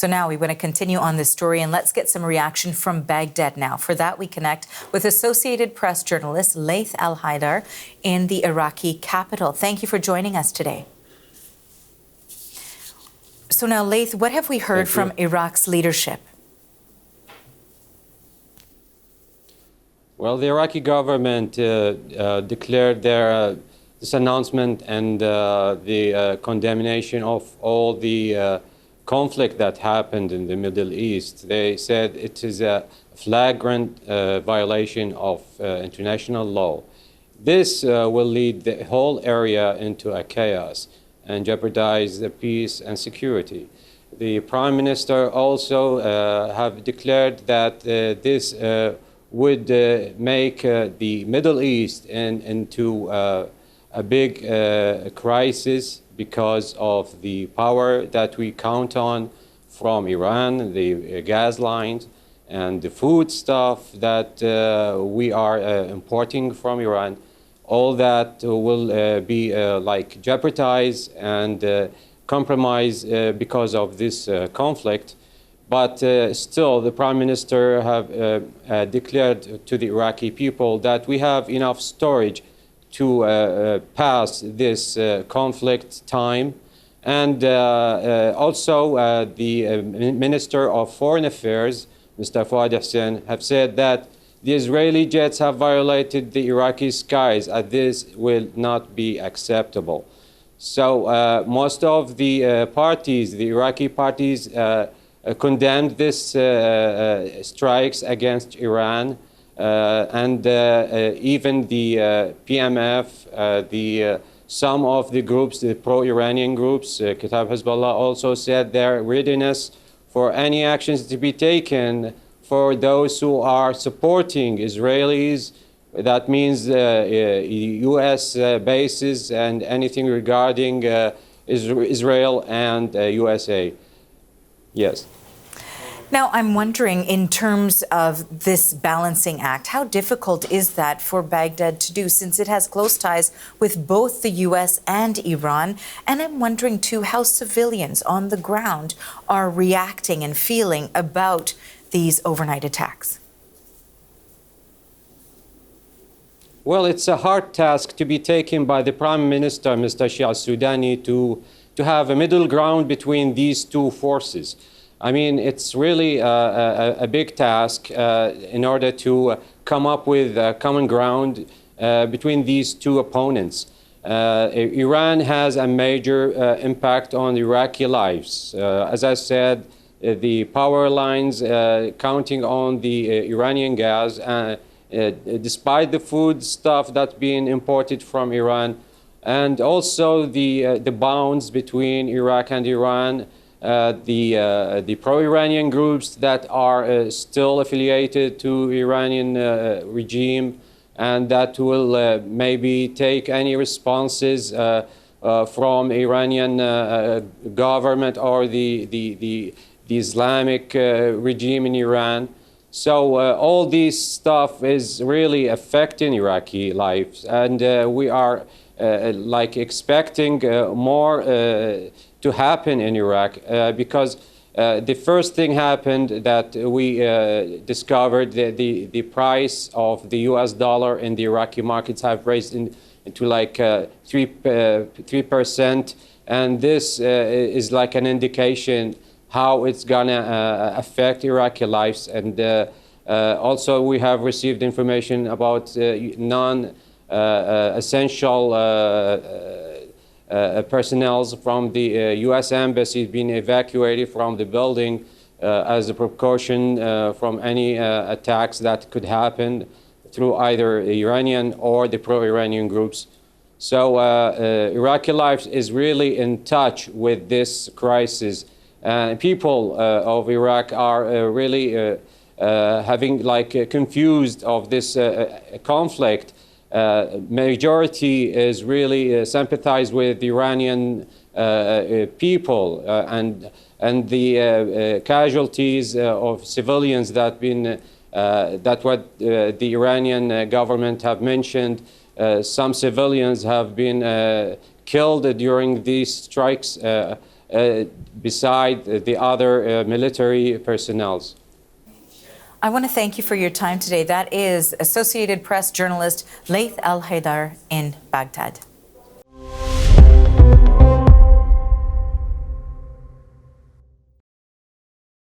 So now we want to continue on this story, and let's get some reaction from Baghdad now. For that, we connect with Associated Press journalist Laith Al-Haidar in the Iraqi capital. Thank you for joining us today. So now, Laith, what have we heard from Iraq's leadership? Well, the Iraqi government declared this announcement and the condemnation of all the conflict that happened in the Middle East. They said it is a flagrant violation of international law. This will lead the whole area into a chaos and jeopardize the peace and security. The Prime Minister also have declared that this would make the Middle East into a big crisis because of the power that we count on from Iran, the gas lines, and the food stuff that we are importing from Iran. All that will be like jeopardized and compromised because of this conflict. But still, the Prime Minister have declared to the Iraqi people that we have enough storage to pass this conflict time. And also the Minister of Foreign Affairs, Mr. Fuad Hussein, have said that the Israeli jets have violated the Iraqi skies, and this will not be acceptable. So most of the parties, the Iraqi parties, condemned this strikes against Iran, and even the PMF, some of the groups, the pro-Iranian groups, Kitab Hezbollah, also said their readiness for any actions to be taken for those who are supporting Israelis. That means U.S. bases and anything regarding Israel and USA. Yes. Now, I'm wondering, in terms of this balancing act, how difficult is that for Baghdad to do, since it has close ties with both the U.S. and Iran? And I'm wondering, too, how civilians on the ground are reacting and feeling about these overnight attacks. Well, it's a hard task to be taken by the Prime Minister, Mr. Shia al-Sudani, to have a middle ground between these two forces. I mean, it's really a big task in order to come up with a common ground between these two opponents. Iran has a major impact on Iraqi lives. As I said, the power lines counting on the Iranian gas, despite the food stuff that's being imported from Iran, and also the bounds between Iraq and Iran, the pro-Iranian groups that are still affiliated to Iranian regime, and that will maybe take any responses from Iranian government or the Islamic regime in Iran. So all this stuff is really affecting Iraqi lives, and we are like expecting more to happen in Iraq because the first thing happened that we discovered that the price of the US dollar in the Iraqi markets have raised into like 3%, and this is like an indication how it's gonna affect Iraqi lives. And also we have received information about non-essential personnel from the U.S. Embassy being evacuated from the building as a precaution from any attacks that could happen through either Iranian or the pro-Iranian groups. So Iraqi life is really in touch with this crisis. People of Iraq are really having like confused of this conflict. Majority is really sympathize with the Iranian people and the casualties of civilians that been that what the Iranian government have mentioned. Some civilians have been killed during these strikes beside the other military personnel. I want to thank you for your time today. That is Associated Press journalist Laith Al Haidar in Baghdad.